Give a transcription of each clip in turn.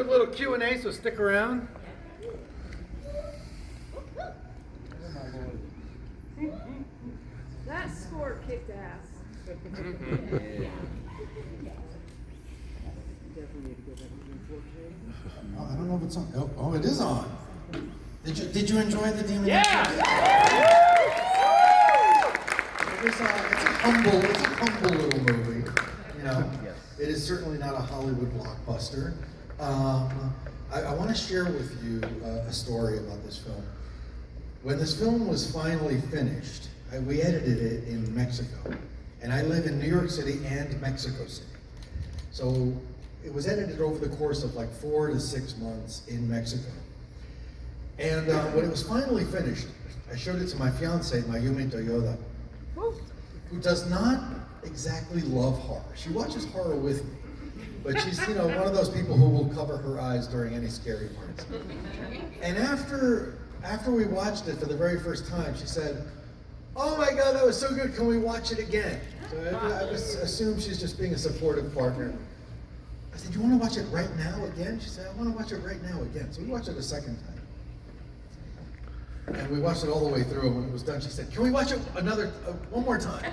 do a little Q&A, so stick around. That score kicked ass. Oh, I don't know if it's on. Oh, it is on. Did you enjoy the Demonatrix? Yeah! It's a humble little movie. You know, it is certainly not a Hollywood blockbuster. I want to share with you a story about this film. When this film was finally finished, we edited it in Mexico, and I live in New York City and Mexico City. So it was edited over the course of like 4 to 6 months in Mexico. And when it was finally finished, I showed it to my fiance, Mayumi Toyoda, who does not exactly love horror. She watches horror with me, but she's, you know, one of those people who will cover her eyes during any scary parts. And after we watched it for the very first time, she said, "Oh my God, that was so good, can we watch it again?" So I just assumed she's just being a supportive partner. I said, "You want to watch it right now again?" She said, "I want to watch it right now again." So we watched it a second time. And we watched it all the way through, and when it was done, she said, "Can we watch it one more time?"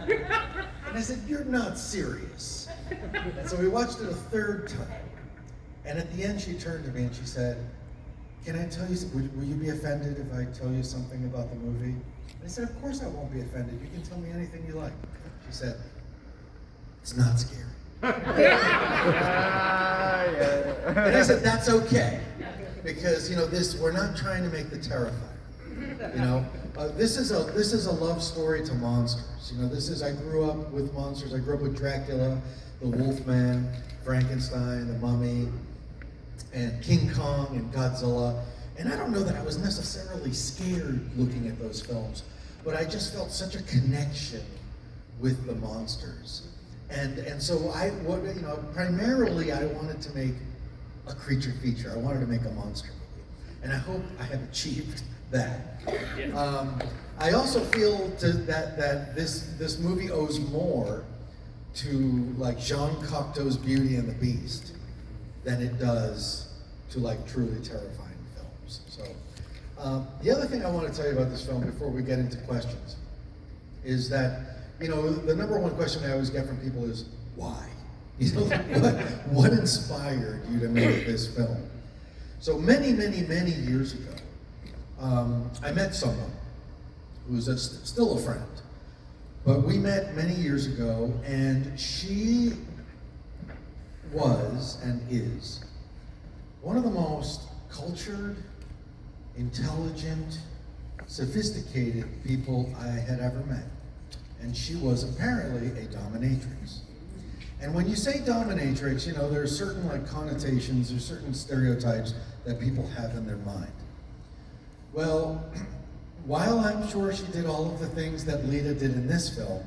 And I said, "You're not serious." And so we watched it a third time. And at the end, she turned to me and she said, "Can I tell you, will you be offended if I tell you something about the movie?" And I said, "Of course I won't be offended. You can tell me anything you like." She said, "It's not scary." And I said, "That's okay. Because, you know, we're not trying to make the Terrifier. You know, this is a love story to monsters. You know, I grew up with monsters. I grew up with Dracula, the Wolfman, Frankenstein, the Mummy, and King Kong and Godzilla. And I don't know that I was necessarily scared looking at those films, but I just felt such a connection with the monsters. And so primarily I wanted to make a creature feature. I wanted to make a monster movie. And I hope I have achieved that. I also feel that this movie owes more to like Jean Cocteau's Beauty and the Beast than it does to like truly terrifying films. So the other thing I want to tell you about this film before we get into questions is that, you know, the number one question I always get from people is, why? You know, what inspired you to make this film? So many years ago, I met someone who's still a friend, but we met many years ago, and she was and is one of the most cultured, intelligent, sophisticated people I had ever met. And she was apparently a dominatrix. And when you say dominatrix, you know, there are certain like connotations, there's certain stereotypes that people have in their mind. Well, while I'm sure she did all of the things that Lita did in this film,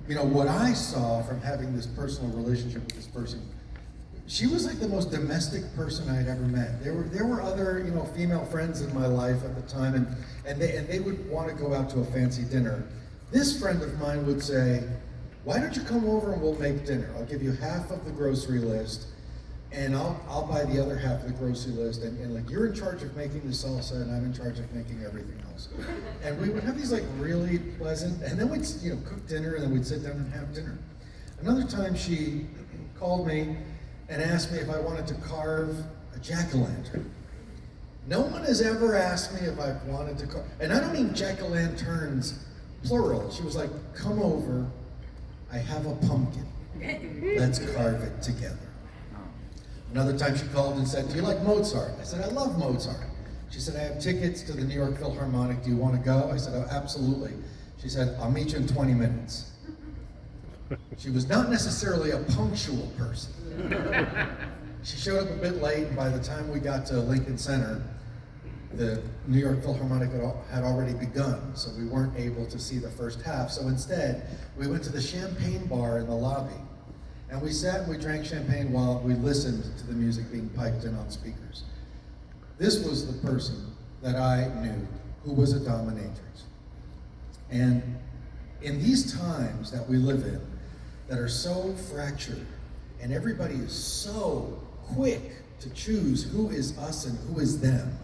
you know, what I saw from having this personal relationship with this person, she was like the most domestic person I'd ever met. There were other, you know, female friends in my life at the time, and they would want to go out to a fancy dinner. This friend of mine would say, "Why don't you come over and we'll make dinner? I'll give you half of the grocery list, and I'll buy the other half of the grocery list, and like you're in charge of making the salsa, and I'm in charge of making everything else." And we would have these like really pleasant, and then we'd, you know, cook dinner, and then we'd sit down and have dinner. Another time she called me and asked me if I wanted to carve a jack-o'-lantern. No one has ever asked me if I wanted to carve, and I don't mean jack-o'-lanterns plural. She was like, "Come over, I have a pumpkin. Let's carve it together." Another time she called and said, "Do you like Mozart?" I said, "I love Mozart." She said, "I have tickets to the New York Philharmonic. Do you want to go?" I said, "Oh, absolutely." She said, "I'll meet you in 20 minutes. She was not necessarily a punctual person. She showed up a bit late, and by the time we got to Lincoln Center, the New York Philharmonic had already begun, so we weren't able to see the first half. So instead, we went to the champagne bar in the lobby, and we sat and we drank champagne while we listened to the music being piped in on speakers. This was the person that I knew who was a dominatrix. And in these times that we live in, that are so fractured, and everybody is so quick to choose who is us and who is them,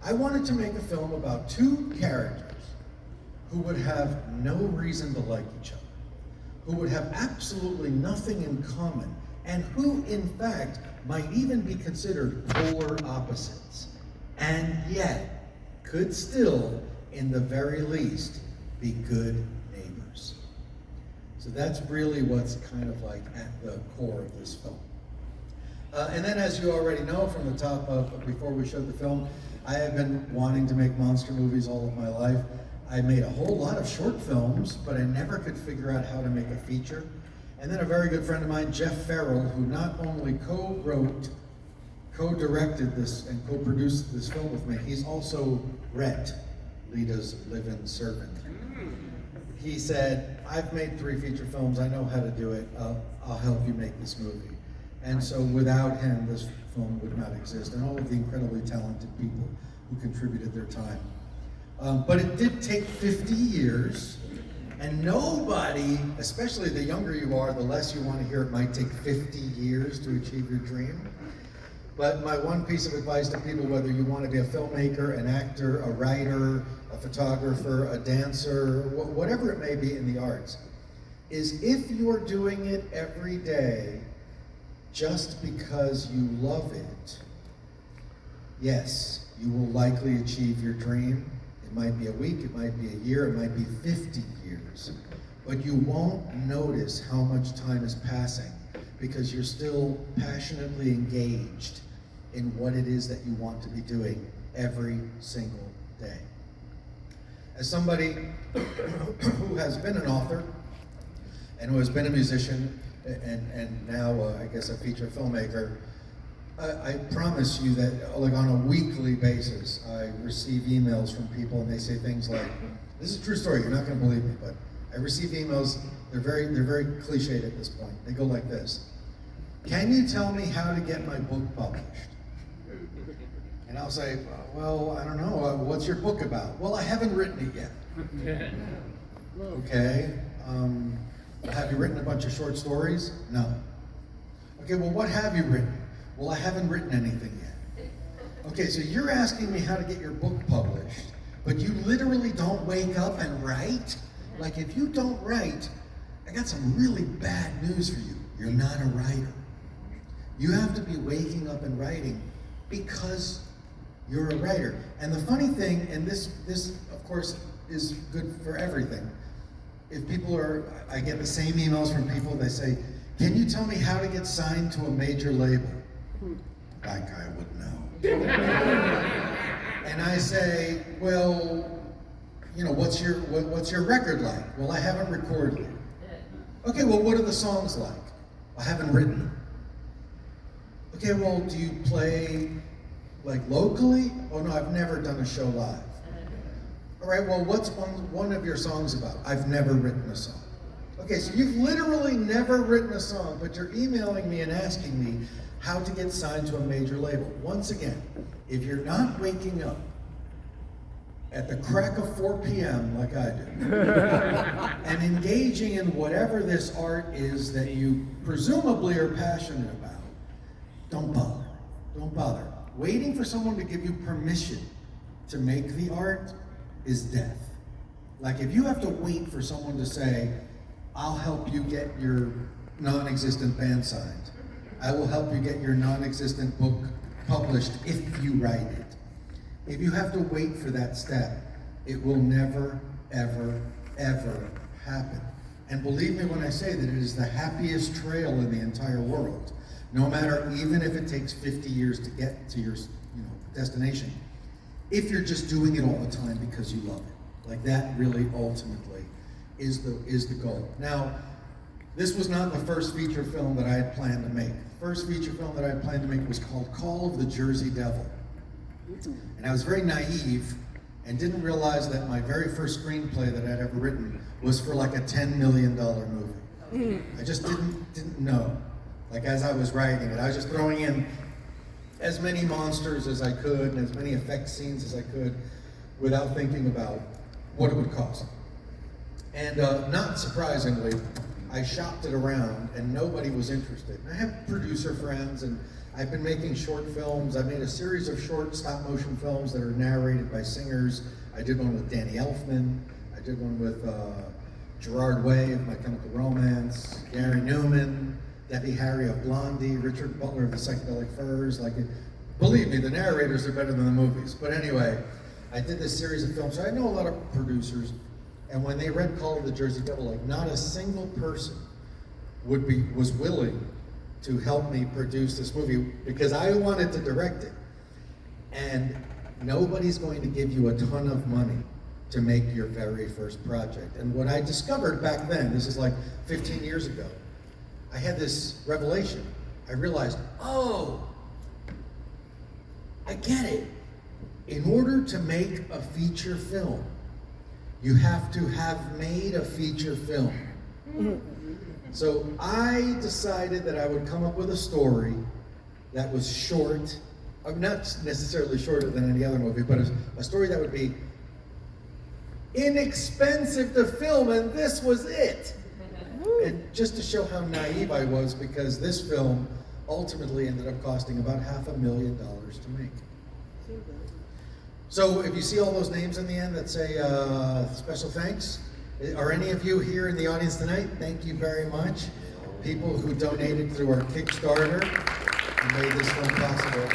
I wanted to make a film about two characters who would have no reason to like each other, who would have absolutely nothing in common, and who, in fact, might even be considered polar opposites, and yet could still, in the very least, be good neighbors. So that's really what's kind of like at the core of this film. And then, as you already know from the top of, before we showed the film, I have been wanting to make monster movies all of my life. I made a whole lot of short films, but I never could figure out how to make a feature. And then a very good friend of mine, Jeff Farrell, who not only co-wrote, co-directed this, and co-produced this film with me, he's also Rhett, Lita's live-in servant. He said, I've made 3 feature films, I know how to do it, I'll help you make this movie. And so without him, this film would not exist, and all of the incredibly talented people who contributed their time. But it did take 50 years, and nobody, especially the younger you are, the less you want to hear it might take 50 years to achieve your dream. But my one piece of advice to people, whether you want to be a filmmaker, an actor, a writer, a photographer, a dancer, whatever it may be in the arts, is if you're doing it every day just because you love it, yes, you will likely achieve your dream. It might be a week, it might be a year, it might be 50 years, but you won't notice how much time is passing because you're still passionately engaged in what it is that you want to be doing every single day. As somebody who has been an author and who has been a musician and now I guess a feature filmmaker, I promise you that like on a weekly basis, I receive emails from people and they say things like, this is a true story, you're not gonna believe me, but I receive emails, they're very cliched at this point. They go like this: can you tell me how to get my book published? And I'll say, well, I don't know, what's your book about? Well, I haven't written it yet. Okay, have you written a bunch of short stories? No. Okay, well, what have you written? Well, I haven't written anything yet. Okay, so you're asking me how to get your book published, but you literally don't wake up and write? Like, if you don't write, I got some really bad news for you. You're not a writer. You have to be waking up and writing because you're a writer. And the funny thing, and this of course is good for everything. If people I get the same emails from people, they say, can you tell me how to get signed to a major label? That guy would know. And I say, well, you know, what's your record like? Well, I haven't recorded it. Okay, well, what are the songs like? I haven't written them. Okay, well, do you play like locally? Oh no, I've never done a show live. All right, well, what's one of your songs about? I've never written a song. Okay, so you've literally never written a song, but you're emailing me and asking me how to get signed to a major label. Once again, if you're not waking up at the crack of 4 p.m. like I do, and engaging in whatever this art is that you presumably are passionate about, don't bother. Don't bother. Waiting for someone to give you permission to make the art is death. Like, if you have to wait for someone to say, I'll help you get your non-existent band signed, I will help you get your non-existent book published if you write it. If you have to wait for that step, it will never, ever, ever happen. And believe me when I say that it is the happiest trail in the entire world. No matter, even if it takes 50 years to get to your destination, if you're just doing it all the time because you love it. Like, that really ultimately is the goal. Now, this was not the first feature film that I had planned to make. The first feature film that I had planned to make was called Call of the Jersey Devil. And I was very naive and didn't realize that my very first screenplay that I'd ever written was for like a $10 million movie. I just didn't know. Like, as I was writing it, I was just throwing in as many monsters as I could and as many effect scenes as I could without thinking about what it would cost. And not surprisingly, I shopped it around and nobody was interested. I have producer friends and I've been making short films. I made a series of short stop motion films that are narrated by singers. I did one with Danny Elfman. I did one with Gerard Way of My Chemical Romance, Gary Newman, Debbie Harry of Blondie, Richard Butler of the Psychedelic Furs. Believe me, the narrators are better than the movies. But anyway, I did this series of films. So I know a lot of producers, and when they read Call of the Jersey Devil, like not a single person was willing to help me produce this movie because I wanted to direct it. And nobody's going to give you a ton of money to make your very first project. And what I discovered back then, this is like 15 years ago, I had this revelation. I realized, oh, I get it. In order to make a feature film, you have to have made a feature film. So I decided that I would come up with a story that was short, not necessarily shorter than any other movie, but a story that would be inexpensive to film, and this was it. And just to show how naive I was, because this film ultimately ended up costing about $500,000 to make. So if you see all those names in the end that say special thanks, are any of you here in the audience tonight? Thank you very much. People who donated through our Kickstarter and made this film possible.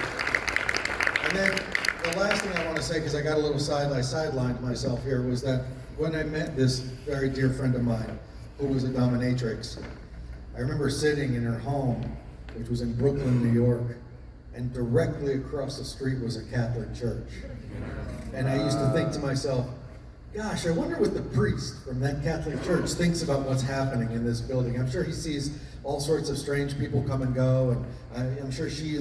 And then the last thing I want to say, because I got a little sidelined myself here, was that when I met this very dear friend of mine, who was a dominatrix, I remember sitting in her home, which was in Brooklyn, New York, and directly across the street was a Catholic church. And I used to think to myself, gosh, I wonder what the priest from that Catholic church thinks about what's happening in this building. I'm sure he sees all sorts of strange people come and go, and I'm sure she,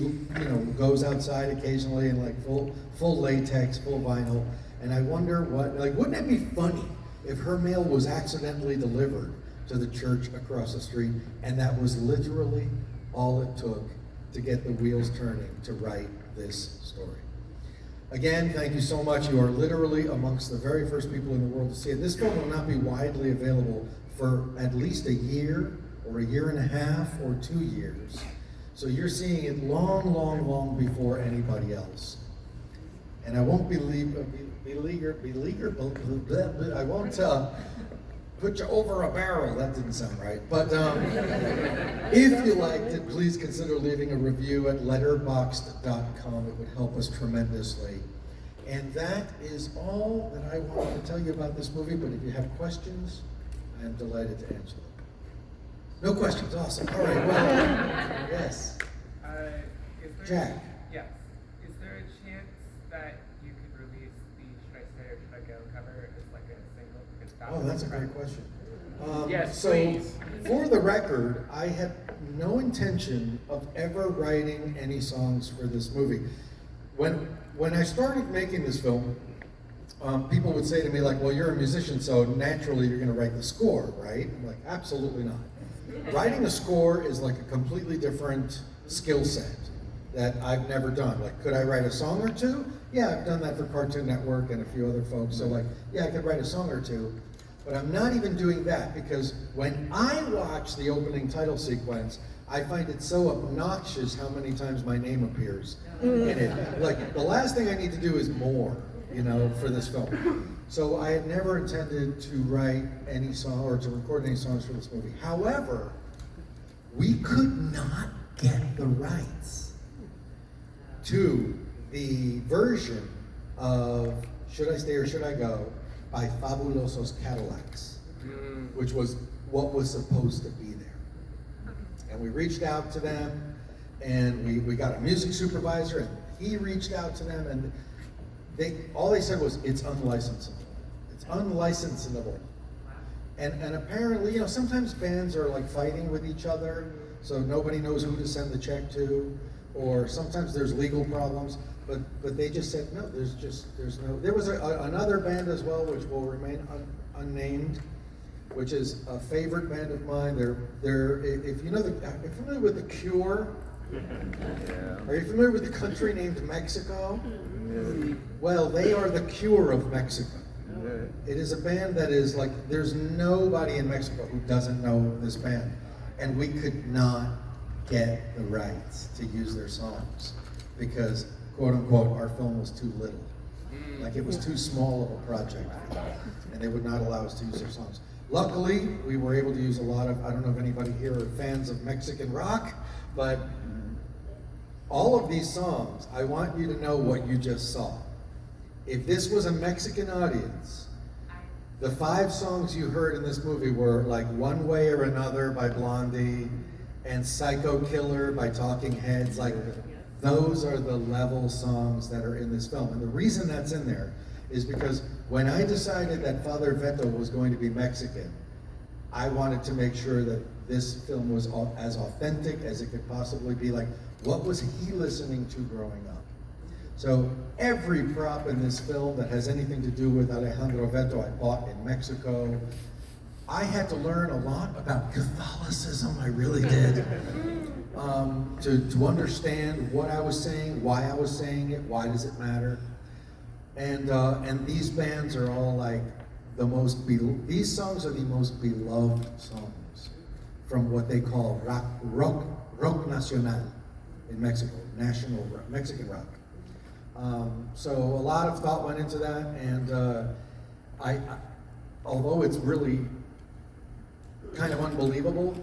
goes outside occasionally in like full latex, full vinyl. And I wonder wouldn't it be funny if her mail was accidentally delivered to the church across the street, and that was literally all it took to get the wheels turning to write this story. Again, thank you so much. You are literally amongst the very first people in the world to see it. This film will not be widely available for at least a year, or a year and a half, or 2 years. So you're seeing it long, long, long before anybody else. And I won't I won't put you over a barrel. That didn't sound right. But if you liked it, please consider leaving a review at letterboxd.com. It would help us tremendously. And that is all that I wanted to tell you about this movie. But if you have questions, I am delighted to answer them. No questions. Awesome. All right. Well, yes. Jack. Yes. Is there a chance that you could release the Should I Stay or Should I Go cover as like a single? Oh, that's a great question. Yes, so, please. For the record, I had no intention of ever writing any songs for this movie. When I started making this film, people would say to me like, well, you're a musician, so naturally you're going to write the score, right? I'm like, absolutely not. Writing a score is like a completely different skill set that I've never done. Like, could I write a song or two? Yeah, I've done that for Cartoon Network and a few other folks. So like, yeah, I could write a song or two. But I'm not even doing that because when I watch the opening title sequence, I find it so obnoxious how many times my name appears in it. Like, the last thing I need to do is more, for this film. So I had never intended to write any song or to record any songs for this movie. However, we could not get the rights to the version of Should I Stay or Should I Go by Fabulosos Cadillacs, which was what was supposed to be there. And we reached out to them, and we got a music supervisor, and he reached out to them, and all they said was, it's unlicensable. It's unlicensable. And apparently, sometimes bands are like fighting with each other, so nobody knows who to send the check to, or sometimes there's legal problems, but they just said, no, there's no. There was another band as well, which will remain unnamed, which is a favorite band of mine. They're if you know are you familiar with The Cure? Yeah. Are you familiar with the country named Mexico? Yeah. Well, they are the Cure of Mexico. It is a band that is like, there's nobody in Mexico who doesn't know this band. And we could not get the rights to use their songs because, quote unquote, our film was too little. Like it was too small of a project for them, and they would not allow us to use their songs. Luckily, we were able to use a lot of, I don't know if anybody here are fans of Mexican rock, but all of these songs, I want you to know what you just saw. If this was a Mexican audience, the 5 songs you heard in this movie were like One Way or Another by Blondie and Psycho Killer by Talking Heads. Like, those are the level songs that are in this film. And the reason that's in there is because when I decided that Father Veto was going to be Mexican, I wanted to make sure that this film was as authentic as it could possibly be. Like, what was he listening to growing up? So every prop in this film that has anything to do with Alejandro Veto, I bought in Mexico. I had to learn a lot about Catholicism, I really did, to understand what I was saying, why I was saying it, why does it matter. And these bands are all like these songs are the most beloved songs from what they call rock nacional in Mexico, national rock, Mexican rock. So a lot of thought went into that, and I although it's really kind of unbelievable,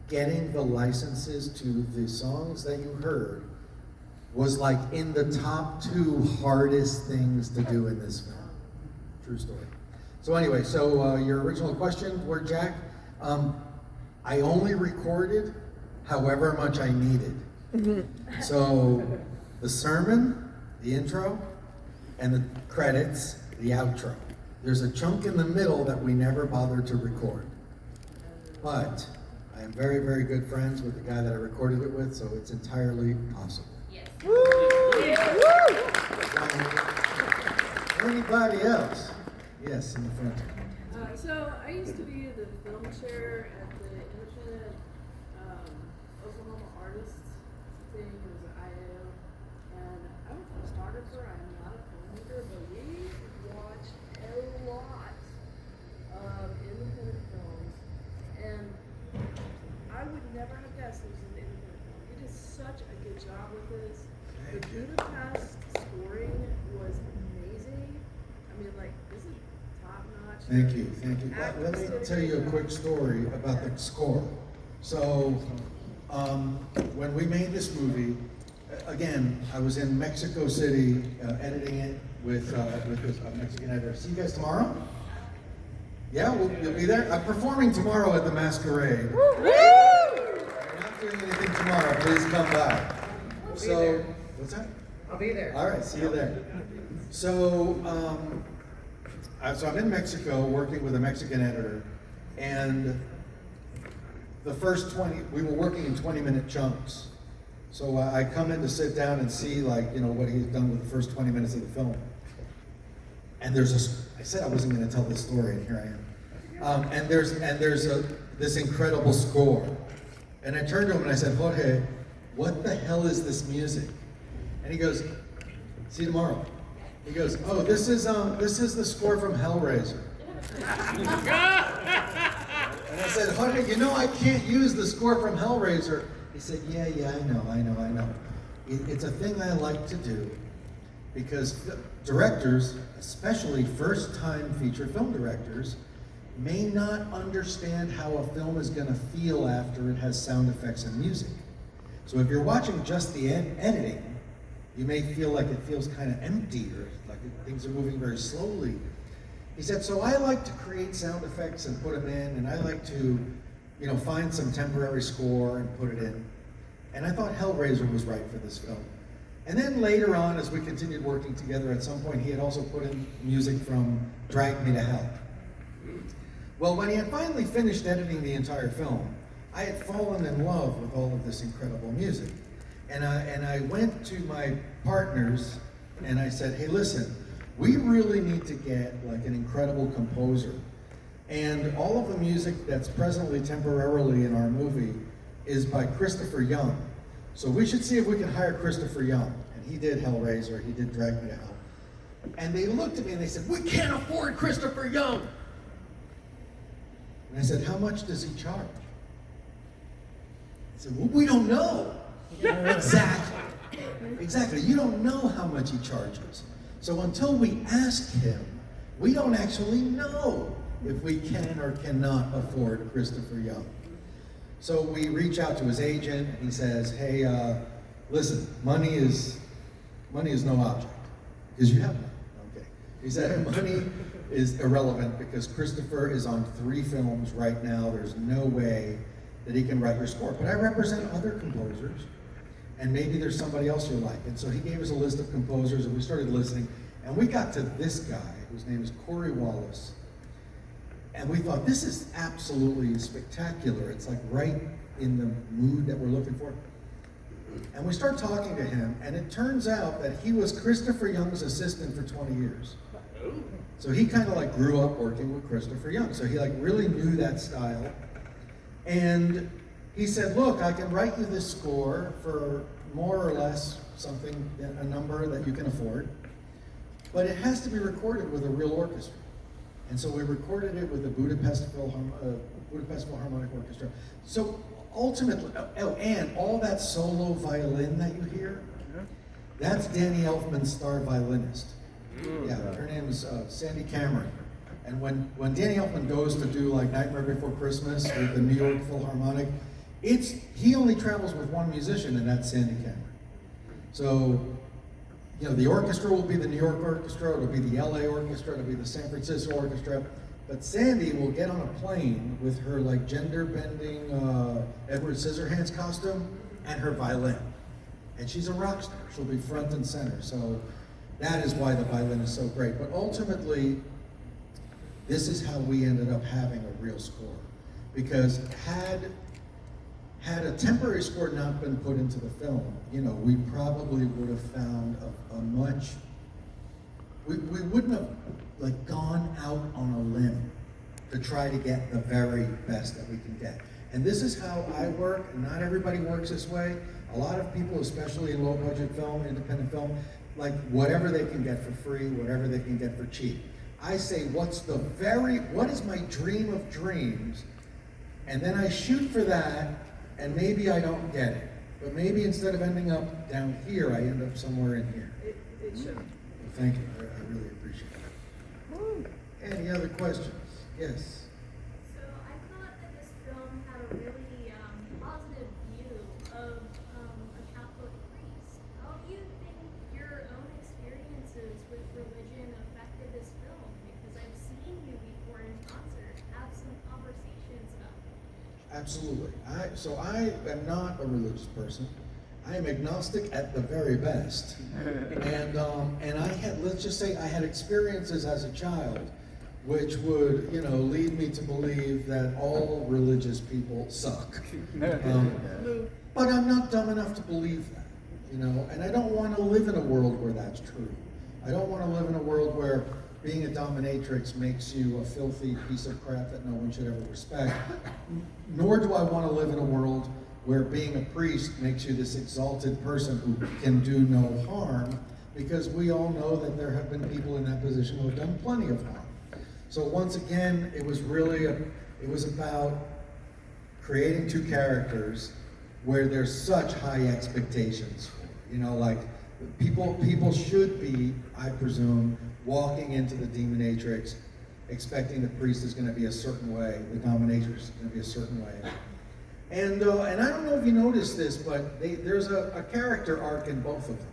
getting the licenses to the songs that you heard was like in the top 2 hardest things to do in this film. True story. So anyway, so your original question, where Jack, I only recorded however much I needed. So the sermon, the intro, and the credits, the outro. There's a chunk in the middle that we never bothered to record. But I am very, very good friends with the guy that I recorded it with, so it's entirely possible. Yes. Anybody else? Yes, in the front. So I used to be the film chair at the Independent Oklahoma Artists thing. It was an IAO, and I'm a photographer. I'm not a filmmaker, but we watch a lot of independent films, and I would never have guessed it was an independent film. You did such a good job with this. The Budapest scoring was amazing. I mean, like, this is top notch. Thank you, thank you. Let me tell you a quick story about the score. So, when we made this movie, again, I was in Mexico City editing it with a Mexican editor. See you guys tomorrow? Yeah, you'll be there? I'm performing tomorrow at the Masquerade. If you're not doing anything tomorrow, please come by. So, what's that? I'll be there. All right, see you there. So, so I'm in Mexico working with a Mexican editor, and the first 20, we were working in 20-minute chunks. So I come in to sit down and see, like, you know, what he's done with the first 20 minutes of the film. And I said I wasn't going to tell this story, and here I am. And there's this incredible score. And I turned to him and I said, Jorge, what the hell is this music? And he goes, see you tomorrow. He goes, oh, this is the score from Hellraiser. And I said, Jorge, you know I can't use the score from Hellraiser. He said, yeah, I know. It's a thing I like to do because directors, especially first-time feature film directors, may not understand how a film is going to feel after it has sound effects and music. So if you're watching just the editing, you may feel like it feels kind of empty or like things are moving very slowly. He said, so I like to create sound effects and put them in, and I like to, you know, find some temporary score and put it in. And I thought Hellraiser was right for this film. And then later on, as we continued working together, at some point he had also put in music from Drag Me to Hell. Well, when he had finally finished editing the entire film, I had fallen in love with all of this incredible music. And I went to my partners and I said, hey, listen, we really need to get like an incredible composer. And all of the music that's presently temporarily in our movie is by Christopher Young. So we should see if we can hire Christopher Young. And he did Hellraiser, he did Drag Me to Hell. And they looked at me and they said, "We can't afford Christopher Young." And I said, "How much does he charge?" I said, "Well, we don't know." Exactly. Exactly. You don't know how much he charges. So until we ask him, we don't actually know if we can or cannot afford Christopher Young. So we reach out to his agent and he says, "Hey, listen, money is no object, because you have none." Okay. He said money is irrelevant because Christopher is on 3 films right now. There's no way that he can write your score. But I represent other composers, and maybe there's somebody else you like. And so he gave us a list of composers, and we started listening, and we got to this guy, whose name is Corey Wallace. And we thought, this is absolutely spectacular. It's like right in the mood that we're looking for. And we start talking to him, and it turns out that he was Christopher Young's assistant for 20 years. So he kind of like grew up working with Christopher Young. So he like really knew that style. And he said, "Look, I can write you this score for more or less something, a number that you can afford, but it has to be recorded with a real orchestra." And so we recorded it with the Budapest Philharmonic Orchestra. So ultimately, and all that solo violin that you hear, that's Danny Elfman's star violinist. Yeah, her name is Sandy Cameron. And when Danny Elfman goes to do like Nightmare Before Christmas with the New York Philharmonic, he only travels with one musician, and that's Sandy Cameron. So, you know, the orchestra will be the New York Orchestra, it'll be the LA Orchestra, it'll be the San Francisco Orchestra, but Sandy will get on a plane with her like gender-bending Edward Scissorhands costume and her violin. And she's a rock star, she'll be front and center. So that is why the violin is so great. But ultimately, this is how we ended up having a real score. Because had a temporary score not been put into the film, you know, we probably would have found we wouldn't have like gone out on a limb to try to get the very best that we can get. And this is how I work, and not everybody works this way. A lot of people, especially in low budget film, independent film, like whatever they can get for free, whatever they can get for cheap. I say, what is my dream of dreams? And then I shoot for that, and maybe I don't get it. But maybe instead of ending up down here, I end up somewhere in here. It should. Well, thank you, I really appreciate it. Any other questions? Yes? So I thought that this film had a really positive view of a Catholic priest. How do you think your own experiences with religion affected this film? Because I've seen you before in concert, have some conversations about it. Absolutely. So I am not a religious person. I am agnostic at the very best. And I had, let's just say I had experiences as a child which would, you know, lead me to believe that all religious people suck. But I'm not dumb enough to believe that, you know, and I don't want to live in a world where that's true. I don't want to live in a world where being a dominatrix makes you a filthy piece of crap that no one should ever respect. Nor do I want to live in a world where being a priest makes you this exalted person who can do no harm, because we all know that there have been people in that position who have done plenty of harm. So once again, it was about creating 2 characters where there's such high expectations for. You know, like people should be, I presume, walking into the Demonatrix expecting the priest is going to be a certain way, the dominatrix is going to be a certain way. And I don't know if you noticed this, but there's a character arc in both of them.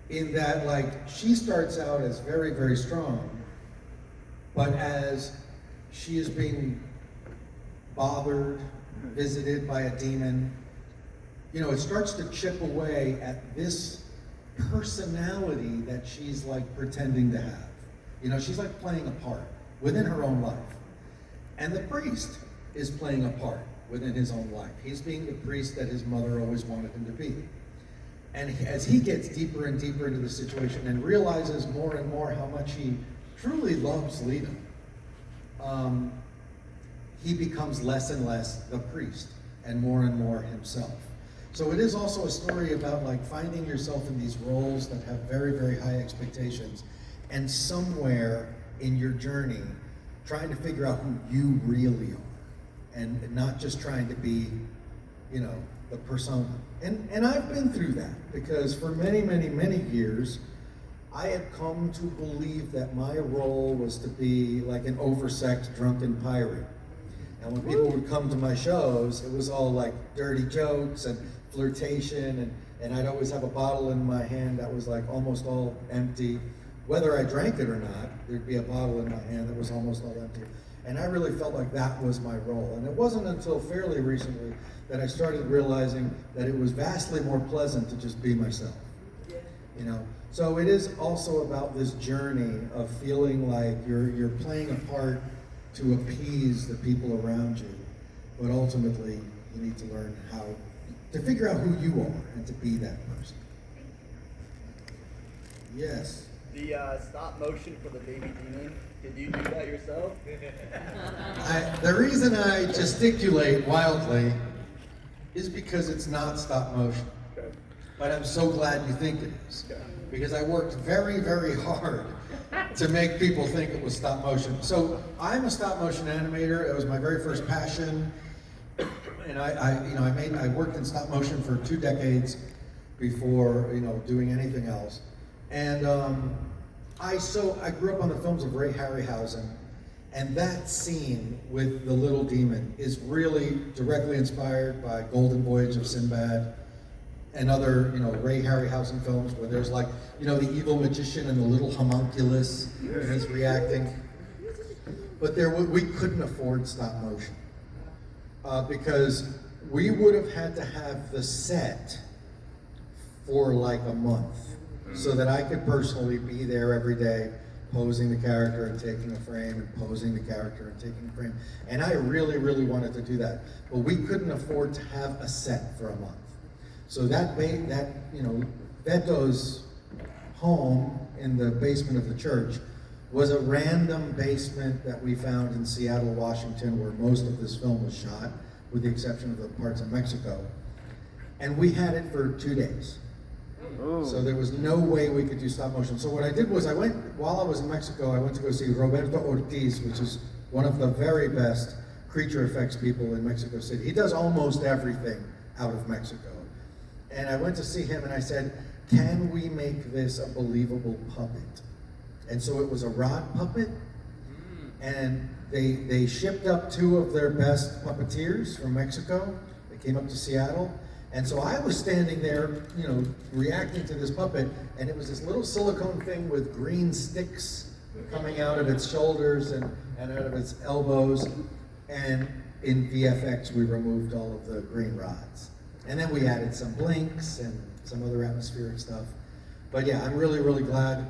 In that, like, she starts out as very, very strong, but as she is being bothered, visited by a demon, you know, it starts to chip away at this personality that she's like pretending to have. You know, she's like playing a part within her own life. And the priest is playing a part within his own life. He's being the priest that his mother always wanted him to be. And as he gets deeper and deeper into the situation and realizes more and more how much he truly loves Lita, he becomes less and less the priest and more himself. So it is also a story about like finding yourself in these roles that have very, very high expectations and somewhere in your journey, trying to figure out who you really are, and not just trying to be, you know, the persona. And I've been through that, because for many, many, many years, I had come to believe that my role was to be like an oversexed drunken pirate. And when people would come to my shows, it was all like dirty jokes and flirtation, and I'd always have a bottle in my hand that was like almost all empty. Whether I drank it or not, there'd be a bottle in my hand that was almost all empty. And I really felt like that was my role. And it wasn't until fairly recently that I started realizing that it was vastly more pleasant to just be myself. You know? So it is also about this journey of feeling like you're playing a part to appease the people around you. But ultimately, you need to learn how to figure out who you are and to be that person. Yes. The stop motion for the baby demon, did you do that yourself? The reason I gesticulate wildly is because it's not stop motion. Okay. But I'm so glad you think it is. Okay. Because I worked very, very hard to make people think it was stop motion. So I'm a stop motion animator. It was my very first passion. And I worked in stop motion for 2 decades before, you know, doing anything else. And I grew up on the films of Ray Harryhausen, and that scene with the little demon is really directly inspired by Golden Voyage of Sinbad and other, you know, Ray Harryhausen films where there's like, you know, the evil magician and the little homunculus, and he's reacting. But we couldn't afford stop motion because we would have had to have the set for like a month, so that I could personally be there every day, posing the character and taking a frame, and posing the character and taking a frame. And I really, really wanted to do that. But we couldn't afford to have a set for a month. So Beto's home in the basement of the church was a random basement that we found in Seattle, Washington, where most of this film was shot, with the exception of the parts in Mexico. And we had it for 2 days. So there was no way we could do stop motion. So what I did was while I was in Mexico, I went to go see Roberto Ortiz, which is one of the very best creature effects people in Mexico City. He does almost everything out of Mexico. And I went to see him and I said, can we make this a believable puppet? And so it was a rod puppet, and they shipped up 2 of their best puppeteers from Mexico. They came up to Seattle. And so I was standing there, you know, reacting to this puppet, and it was this little silicone thing with green sticks coming out of its shoulders and out of its elbows. And in VFX, we removed all of the green rods. And then we added some blinks and some other atmospheric stuff. But yeah, I'm really, really glad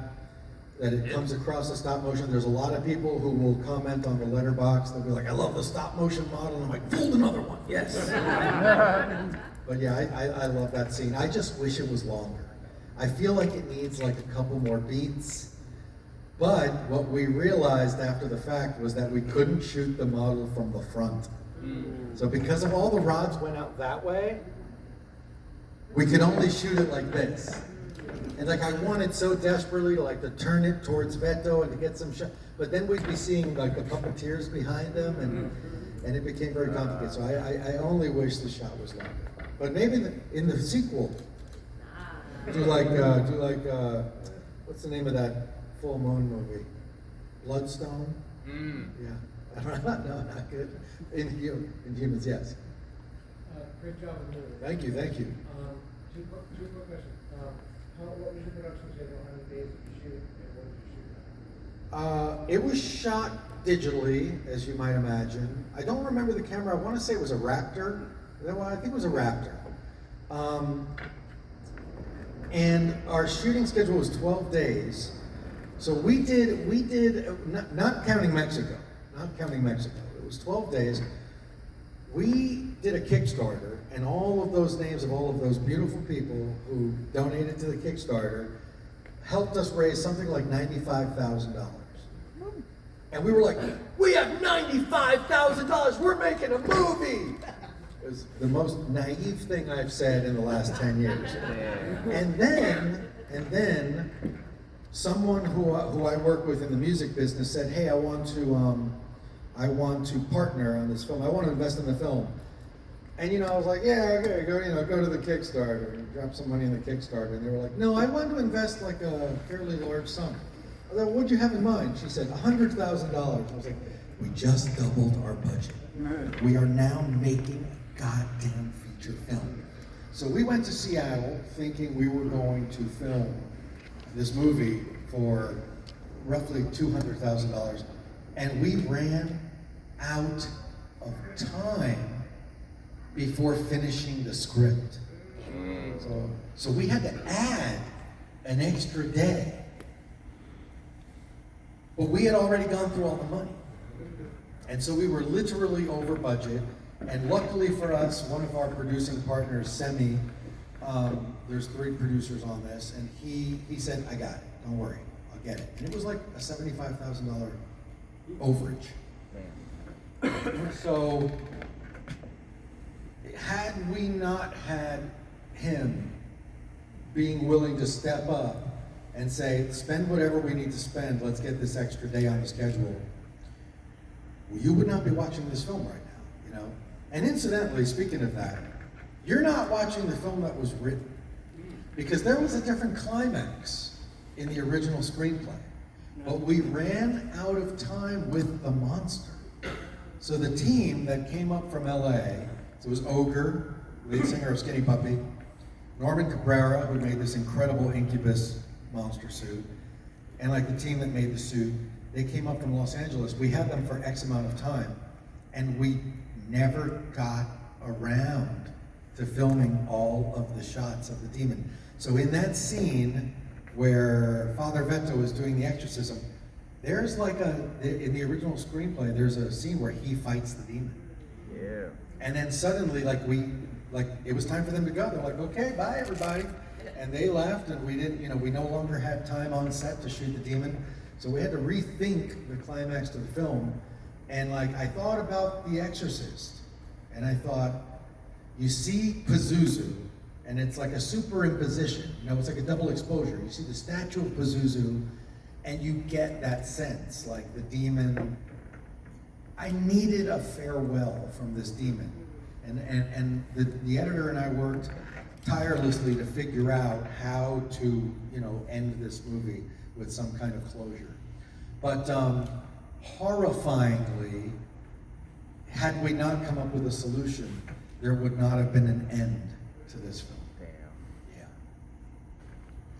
that it comes across as stop motion. There's a lot of people who will comment on the letterbox. They'll be like, I love the stop motion model. And I'm like, fold another one, yes. But yeah, I love that scene. I just wish it was longer. I feel like it needs like a couple more beats. But what we realized after the fact was that we couldn't shoot the model from the front. So because of all the rods went out that way, we could only shoot it like this. And like I wanted so desperately to turn it towards Beto and to get some shot, but then we'd be seeing like the puppeteers behind them, and it became very complicated. So I only wish the shot was longer. But maybe in the sequel, do like what's the name of that full moon movie? Bloodstone? Yeah. No, not good. Inhumans, yes. Great job in the movie. Thank you, thank you. Two quick questions. What was your production schedule? How many days did you shoot, and what did you shoot? It was shot digitally, as you might imagine. I don't remember the camera. I want to say it was a Raptor. Well, I think it was a Raptor. And our shooting schedule was 12 days. So we did not counting Mexico, it was 12 days. We did a Kickstarter, and all of those names of all of those beautiful people who donated to the Kickstarter helped us raise something like $95,000. And we were like, we have $95,000, we're making a movie! It was the most naive thing I've said in the last 10 years. And then someone who I work with in the music business said, "Hey, I want to partner on this film. I want to invest in the film." And I was like, "Yeah, okay, go to the Kickstarter and drop some money in the Kickstarter." And they were like, "No, I want to invest like a fairly large sum." I was like, "What'd you have in mind?" She said, $100,000. I was like, "We just doubled our budget. We are now making a goddamn feature film." So we went to Seattle thinking we were going to film this movie for roughly $200,000, and we ran out of time before finishing the script. So we had to add an extra day. But we had already gone through all the money. And so we were literally over budget. And luckily for us, one of our producing partners, Semi, there's 3 producers on this, and he said, "I got it, don't worry, I'll get it." And it was like a $75,000 overage. So, had we not had him being willing to step up and say, "Spend whatever we need to spend, let's get this extra day on the schedule," well, you would not be watching this film right now, And incidentally, speaking of that, you're not watching the film that was written, because there was a different climax in the original screenplay. But we ran out of time with the monster. So the team that came up from LA, so it was Ogre, lead singer of Skinny Puppy, Norman Cabrera, who made this incredible Incubus monster suit, and like the team that made the suit, they came up from Los Angeles. We had them for X amount of time, and we never got around to filming all of the shots of the demon. So in that scene where Father Veto is doing the exorcism, there's in the original screenplay, there's a scene where he fights the demon. Yeah. And then suddenly, it was time for them to go. They're like, "Okay, bye everybody." And they left, and we didn't, we no longer had time on set to shoot the demon. So we had to rethink the climax to the film. And I thought about The Exorcist, and I thought, you see Pazuzu, and it's like a superimposition, it's like a double exposure. You see the statue of Pazuzu, and you get that sense, like the demon. I needed a farewell from this demon. And the editor and I worked tirelessly to figure out how to, end this movie with some kind of closure. But horrifyingly, had we not come up with a solution, there would not have been an end to this film. Damn. Yeah.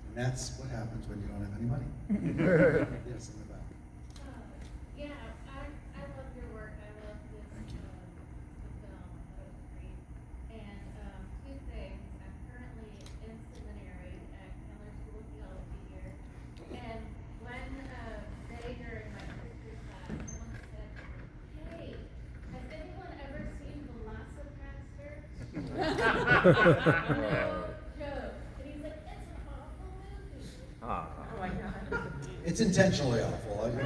And that's what happens when you don't have any money. Yes, in the back. Yeah, I love your work. I love this Thank you. the film. That was great. And 2 things. I'm currently in seminary at Keller School of Theology here. And when day during my history class, someone said, "Hey, has anyone ever seen Velocipaster?" No joke. And he's like, "It's an awful movie." Ah. Oh my God. It's intentionally awful. You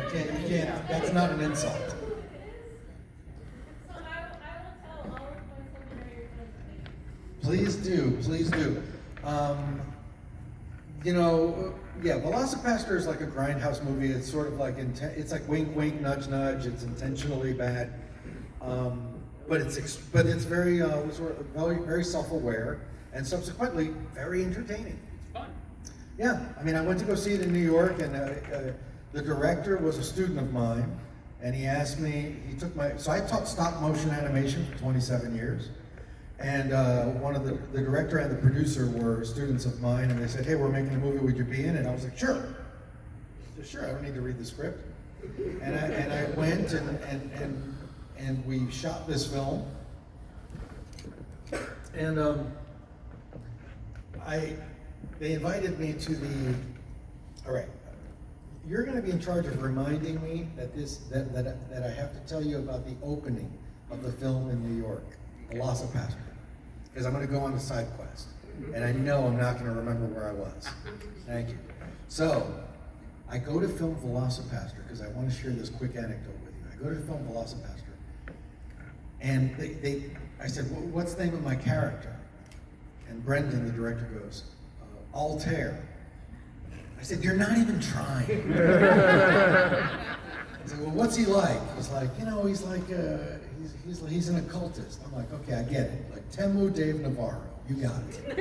can't, that's not an insult. It is. So I will tell all of my seminary friends. Please do. Velocipaster is like a grindhouse movie. It's sort of like, it's like wink, wink, nudge, nudge. It's intentionally bad. But it's very, very self-aware, and subsequently very entertaining. It's fun. Yeah, I went to go see it in New York, and the director was a student of mine, and he asked me, so I taught stop motion animation for 27 years, and the director and the producer were students of mine, and they said, "Hey, we're making a movie, would you be in it?" I was like, "Sure." I said, "Sure, I don't need to read the script." And I went, and we shot this film, and they invited me to all right, you're going to be in charge of reminding me that I have to tell you about the opening of the film in New York, Velocipaster, because I'm going to go on a side quest, and I know I'm not going to remember where I was. Thank you. So, I go to film Velocipaster, because I want to share this quick anecdote with you. I go to film Velocipaster, and I said, "Well, what's the name of my character?" And Brendan, the director, goes, "Altair." I I said, you're not even trying. I said, well, what's he like? He's like, he's like, he's an occultist. I'm like, okay, I get it. Like Temu Dave Navarro, you got it.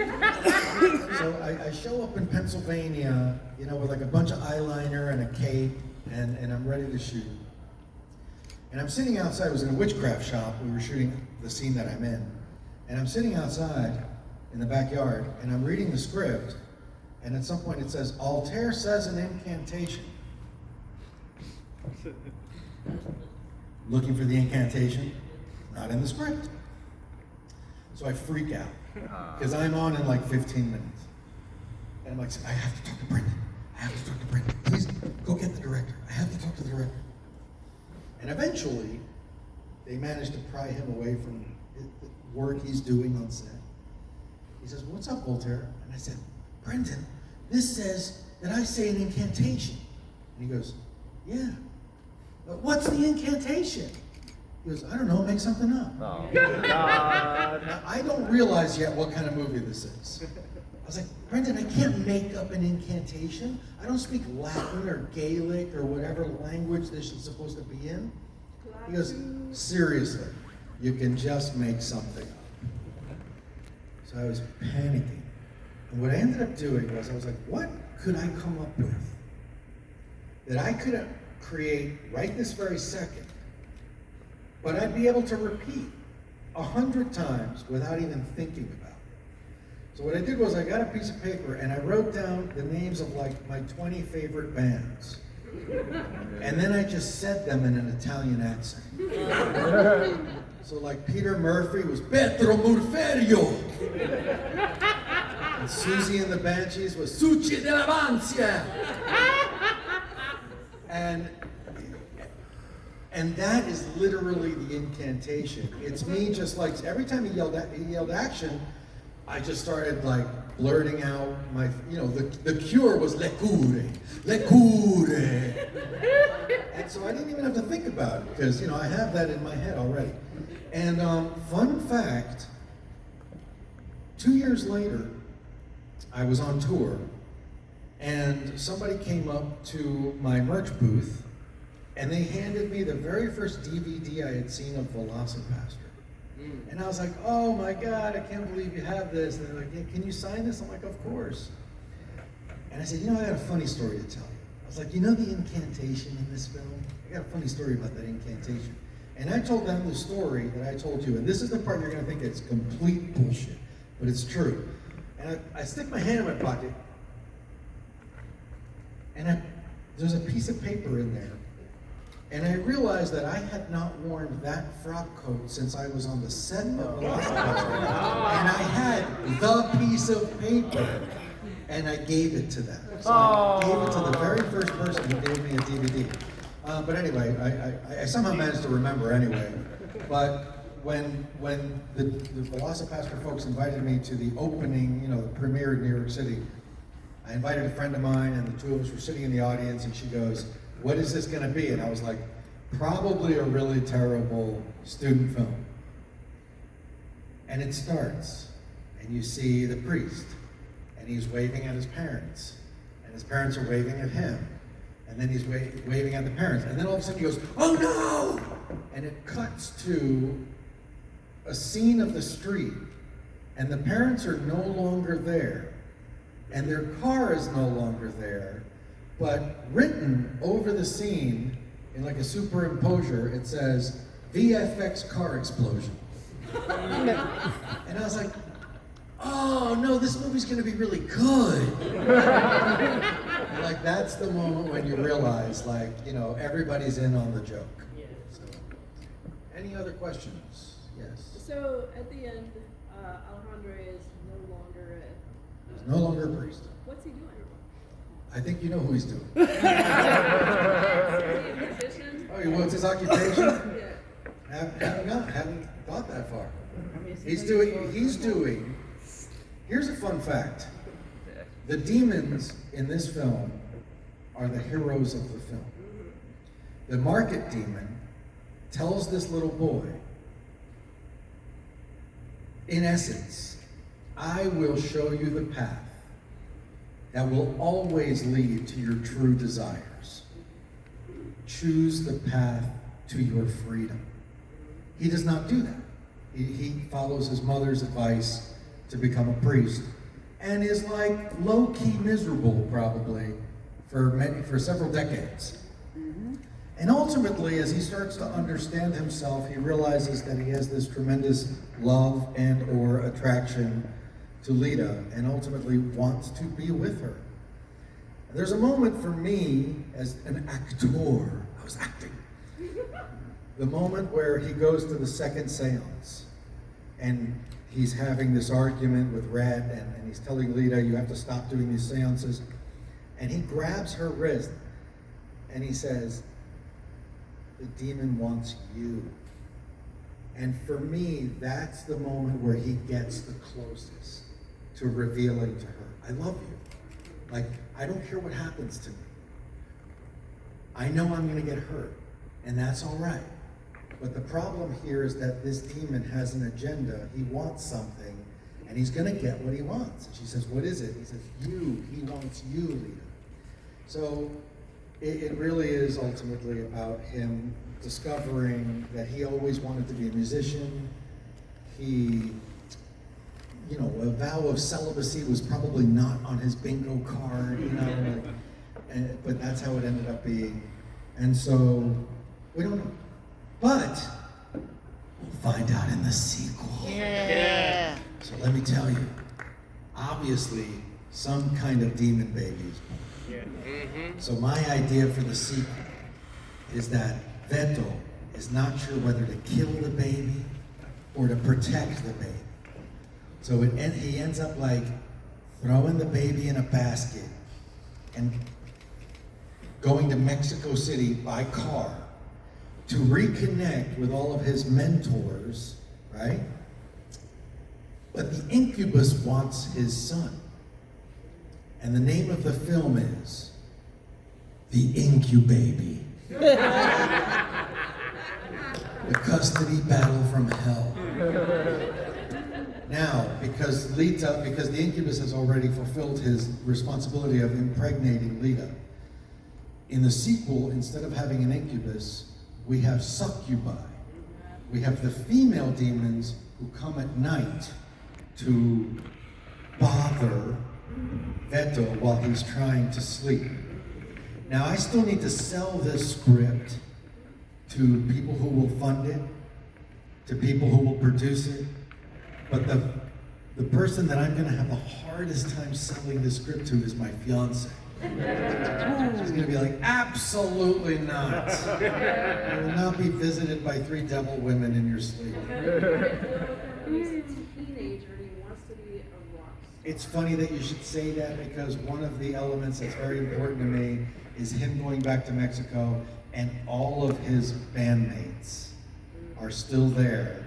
So I show up in Pennsylvania, with like a bunch of eyeliner and a cape, and I'm ready to shoot. And I'm sitting outside, it was in a witchcraft shop, we were shooting the scene that I'm in. And I'm sitting outside in the backyard, and I'm reading the script, and at some point it says, Voltaire says an incantation. Looking for the incantation, not in the script. So I freak out, because I'm on in like 15 minutes. And I'm like, I have to talk to Brendan. Please go get the director. I have to talk to the director. And eventually, they managed to pry him away from the work he's doing on set. He says, what's up, Voltaire? And I said, Brendan, this says that I say an incantation. And he goes, yeah. But what's the incantation? He goes, I don't know, make something up. Oh, God. Now, I don't realize yet what kind of movie this is. I was like, Brendan, I can't make up an incantation. I don't speak Latin or Gaelic or whatever language this is supposed to be in. He goes, seriously, you can just make something up. So I was panicking. And what I ended up doing was, I was like, what could I come up with that I could create right this very second, but I'd be able to repeat 100 times without even thinking about it. So what I did was I got a piece of paper and I wrote down the names of like my 20 favorite bands. And then I just said them in an Italian accent. So like Peter Murphy was Pietro Murferio. And Susie and the Banshees was Suci dell'Avanzia. And that is literally the incantation. It's me just like, every time he yelled action, I just started like blurting out my, the cure was le cure. And so I didn't even have to think about it because, I have that in my head already. And fun fact, 2 years later, I was on tour and somebody came up to my merch booth and they handed me the very first DVD I had seen of Velocipaster. And I was like, oh my God, I can't believe you have this. And they're like, yeah, can you sign this? I'm like, of course. And I said, I got a funny story to tell you. I was like, the incantation in this film? I got a funny story about that incantation. And I told them the story that I told you. And this is the part you're gonna think it's complete bullshit, but it's true. And I stick my hand in my pocket, and there's a piece of paper in there. And I realized that I had not worn that frock coat since I was on the set of Velocipaster. And I had the piece of paper, and I gave it to them. So I gave it to the very first person who gave me a DVD. But anyway, I somehow managed to remember anyway. But when the Velocipaster folks invited me to the opening, the premiere in New York City, I invited a friend of mine, and the two of us were sitting in the audience, and she goes, what is this gonna be? And I was like, probably a really terrible student film. And it starts, and you see the priest, and he's waving at his parents, and his parents are waving at him, and then he's waving at the parents, and then all of a sudden he goes, oh no! And it cuts to a scene of the street, and the parents are no longer there, and their car is no longer there, but written over the scene in like a superimposure, it says, VFX car explosion. And I was like, oh no, this movie's gonna be really good. And like that's the moment when you realize everybody's in on the joke. So, any other questions? Yes. So at the end, Alejandro is no longer He's no longer a priest. what's he doing? I think you know who he's doing. Is he a musician? Oh, what's his occupation? Yeah. Haven't thought that far. He's doing, here's a fun fact. The demons in this film are the heroes of the film. The market demon tells this little boy, in essence, I will show you the path. that will always lead to your true desires. Choose the path to your freedom. He does not do that. He follows his mother's advice to become a priest and is like low-key miserable probably for several decades. And ultimately, as he starts to understand himself, he realizes that he has this tremendous love and or attraction to Lita, and ultimately wants to be with her. There's a moment for me, as an actor, I was acting, the moment where he goes to the second seance, and he's having this argument with Red, and he's telling Lita, you have to stop doing these seances, and he grabs her wrist, and he says, the demon wants you. And for me, that's the moment where he gets the closest to revealing to her, I love you. Like, I don't care what happens to me. I know I'm gonna get hurt, and that's all right. But the problem here is that this demon has an agenda. He wants something, and he's gonna get what he wants. And she says, what is it? He says, you. He wants you, Lita. So it really is ultimately about him discovering that he always wanted to be a musician. He, you know, a vow of celibacy was probably not on his bingo card, you know, but that's how it ended up being. And so, we don't know. But, we'll find out in the sequel. Yeah. So let me tell you, obviously, some kind of demon baby is born. So my idea for the sequel is that Veto is not sure whether to kill the baby or to protect the baby. So he ends up like throwing the baby in a basket and going to Mexico City by car to reconnect with all of his mentors, right? But the incubus wants his son. And the name of the film is The Incubaby. The custody battle from hell. Now, because the incubus has already fulfilled his responsibility of impregnating Lita, in the sequel, instead of having an incubus, we have succubi. We have the female demons who come at night to bother Veto while he's trying to sleep. Now, I still need to sell this script to people who will fund it, to people who will produce it, but the person that I'm gonna have the hardest time selling this script to is my fiance. She's gonna be like, absolutely not. You will not be visited by 3 devil women in your sleep. He's a teenager and he wants to be a rock star. It's funny that you should say that because one of the elements that's very important to me is him going back to Mexico and all of his bandmates are still there.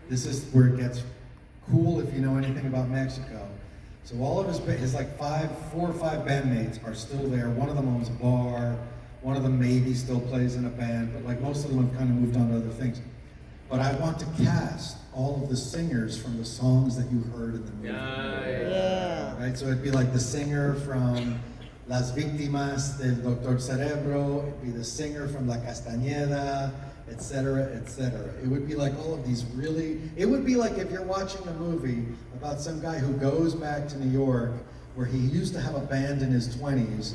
This is where it gets cool if you know anything about Mexico. So all of his like 4 or 5 bandmates are still there. One of them owns a bar. One of them maybe still plays in a band, but like most of them have kind of moved on to other things. But I want to cast all of the singers from the songs that you heard in the movie. Yeah. Right, so it'd be like the singer from Las Víctimas del Doctor Cerebro, it'd be the singer from La Castañeda, etc., etc. It would be like all of these really, it would be like if you're watching a movie about some guy who goes back to New York where he used to have a band in his 20s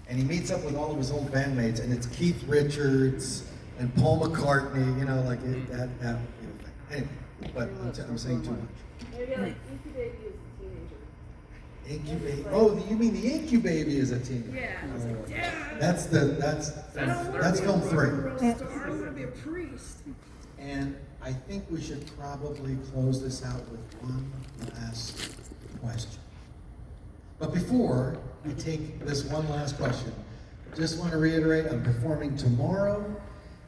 and he meets up with all of his old bandmates and it's Keith Richards and Paul McCartney, you know, like that anyway, but I'm saying too much. Maybe like Incubaby is a teenager. Incubaby. Oh, you mean the Incubaby is a teenager? Yeah. I was like, yeah. That's film 3. I want to be a priest. And I think we should probably close this out with one last question. But before I take this one last question, just want to reiterate, I'm performing tomorrow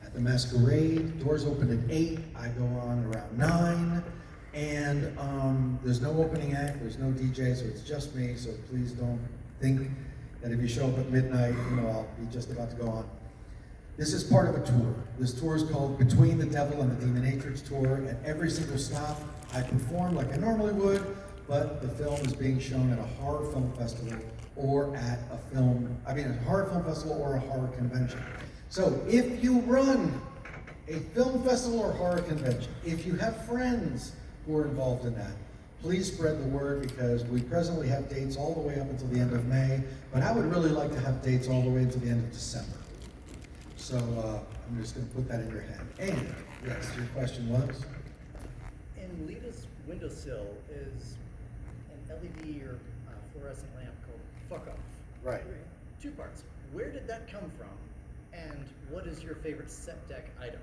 at the Masquerade. Doors open at 8. I go on around 9. And there's no opening act, there's no DJ, so it's just me. So please don't think that if you show up at midnight, you know, I'll be just about to go on. This is part of a tour. This tour is called Between the Devil and the Demonatrix Tour. At every single stop, I perform like I normally would, but the film is being shown at a horror film festival or at a horror film festival or a horror convention. So if you run a film festival or horror convention, if you have friends who are involved in that, please spread the word, because we presently have dates all the way up until the end of May, but I would really like to have dates all the way until the end of December. So I'm just going to put that in your head. And, yes, your question was? In Lita's windowsill is an LED or fluorescent lamp called Fuck Off. Right. 2 parts. Where did that come from? And what is your favorite set deck item?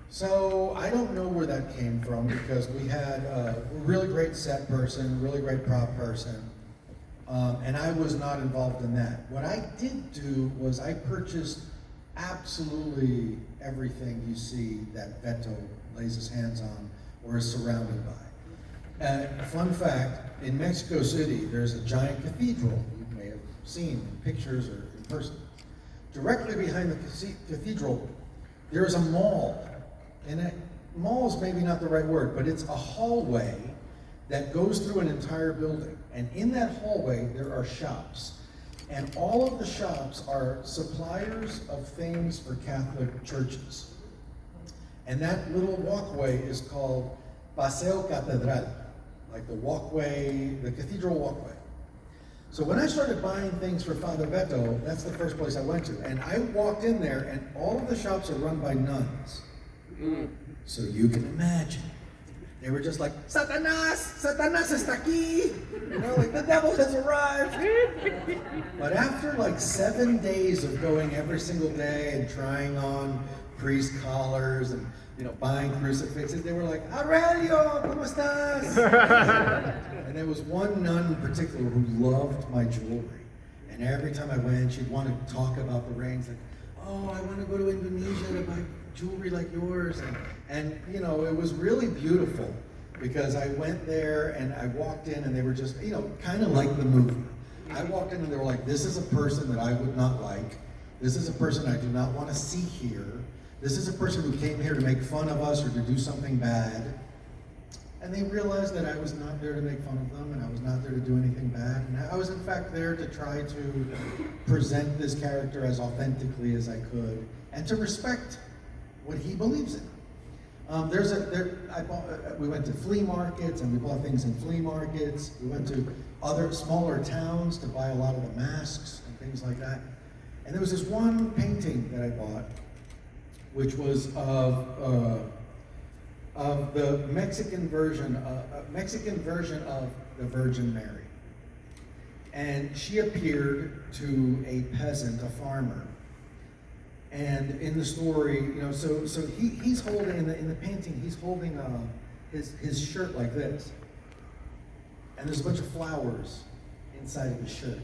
So I don't know where that came from, because we had a really great set person, really great prop person, and I was not involved in that. What I did do was I purchased absolutely everything you see that Beto lays his hands on or is surrounded by. Fun fact, in Mexico City, there's a giant cathedral you may have seen in pictures or in person. Directly behind the cathedral, there is a mall. And a mall is maybe not the right word, but it's a hallway that goes through an entire building. And in that hallway, there are shops. And all of the shops are suppliers of things for Catholic churches. And that little walkway is called Paseo Catedral, like the walkway, the cathedral walkway. So when I started buying things for Father Beto, that's the first place I went to. And I walked in there, and all of the shops are run by nuns. So you can imagine. They were just like, Satanas! Satanas está aquí! You know, like the devil has arrived. But after like 7 days of going every single day and trying on priest collars and, you know, buying crucifixes, they were like, Aurelio, ¿cómo estás? And there was one nun in particular who loved my jewelry. And every time I went, she'd want to talk about the rings, like, oh, I want to go to Indonesia to buy jewelry like yours. And you know, it was really beautiful, because I went there and I walked in and they were just, you know, kind of like the movie. I walked in and they were like, this is a person that I would not like. This is a person I do not want to see here. This is a person who came here to make fun of us or to do something bad. And they realized that I was not there to make fun of them, and I was not there to do anything bad. And I was in fact there to try to present this character as authentically as I could, and to respect what he believes in. We went to flea markets, and we bought things in flea markets. We went to other smaller towns to buy a lot of the masks and things like that. And there was this one painting that I bought, which was of the Mexican version of the Virgin Mary. And she appeared to a peasant, a farmer. And in the story, you know, so he's holding in the painting, he's holding his shirt like this, and there's a bunch of flowers inside of his shirt,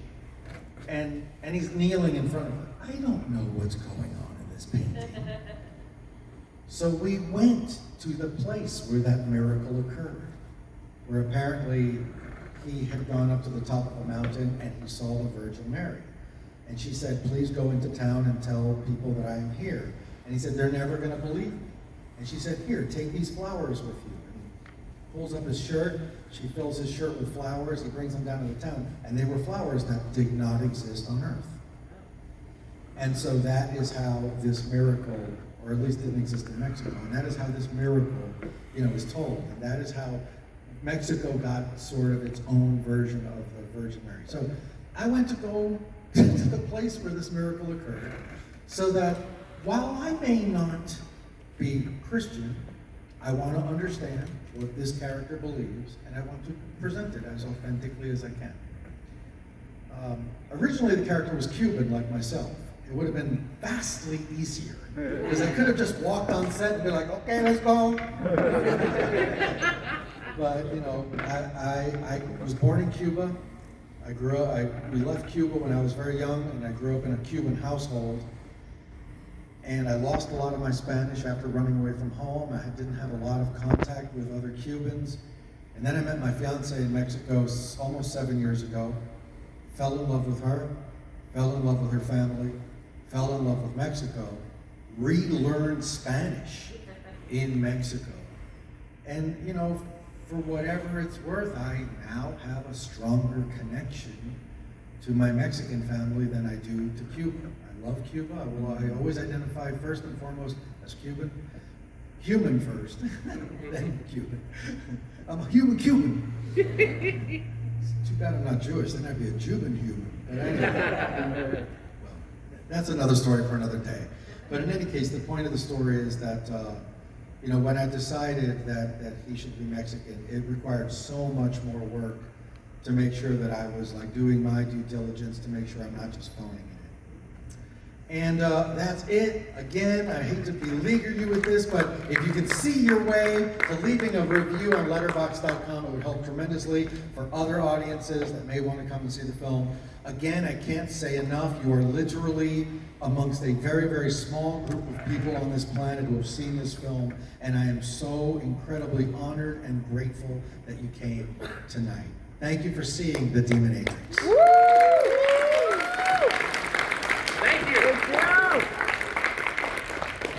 and he's kneeling in front of her. I don't know what's going on in this painting. So we went to the place where that miracle occurred, where apparently he had gone up to the top of a mountain and he saw the Virgin Mary. And she said, please go into town and tell people that I am here. And he said, they're never going to believe me. And she said, here, take these flowers with you. And he pulls up his shirt. She fills his shirt with flowers. He brings them down to the town. And they were flowers that did not exist on earth. And so that is how this miracle, or at least didn't exist in Mexico, and that is how this miracle, you know, is told. And that is how Mexico got sort of its own version of the Virgin Mary. So I went to go to the place where this miracle occurred, so that while I may not be Christian, I want to understand what this character believes, and I want to present it as authentically as I can. Originally, the character was Cuban, like myself. It would have been vastly easier, because I could have just walked on set and be like, okay, let's go. But, you know, I was born in Cuba. We left Cuba when I was very young, and I grew up in a Cuban household. And I lost a lot of my Spanish after running away from home. I didn't have a lot of contact with other Cubans. And then I met my fiance in Mexico almost 7 years ago. Fell in love with her, fell in love with her family, fell in love with Mexico, relearned Spanish in Mexico. And, you know, for whatever it's worth, I now have a stronger connection to my Mexican family than I do to Cuba. I love Cuba. I always identify first and foremost as Cuban. Human first, then Cuban. I'm a human Cuban. It's too bad I'm not Jewish, then I'd be a Cuban human. But anyway, well, that's another story for another day. But in any case, the point of the story is that, when I decided that he should be Mexican, it required so much more work to make sure that I was like doing my due diligence to make sure I'm not just phoning it in. And that's it. Again, I hate to beleaguer you with this, but if you can see your way to leaving a review on letterboxd.com, it would help tremendously for other audiences that may want to come and see the film. Again, I can't say enough. You are literally amongst a very, very small group of people on this planet who have seen this film, and I am so incredibly honored and grateful that you came tonight. Thank you for seeing The Demonatrix.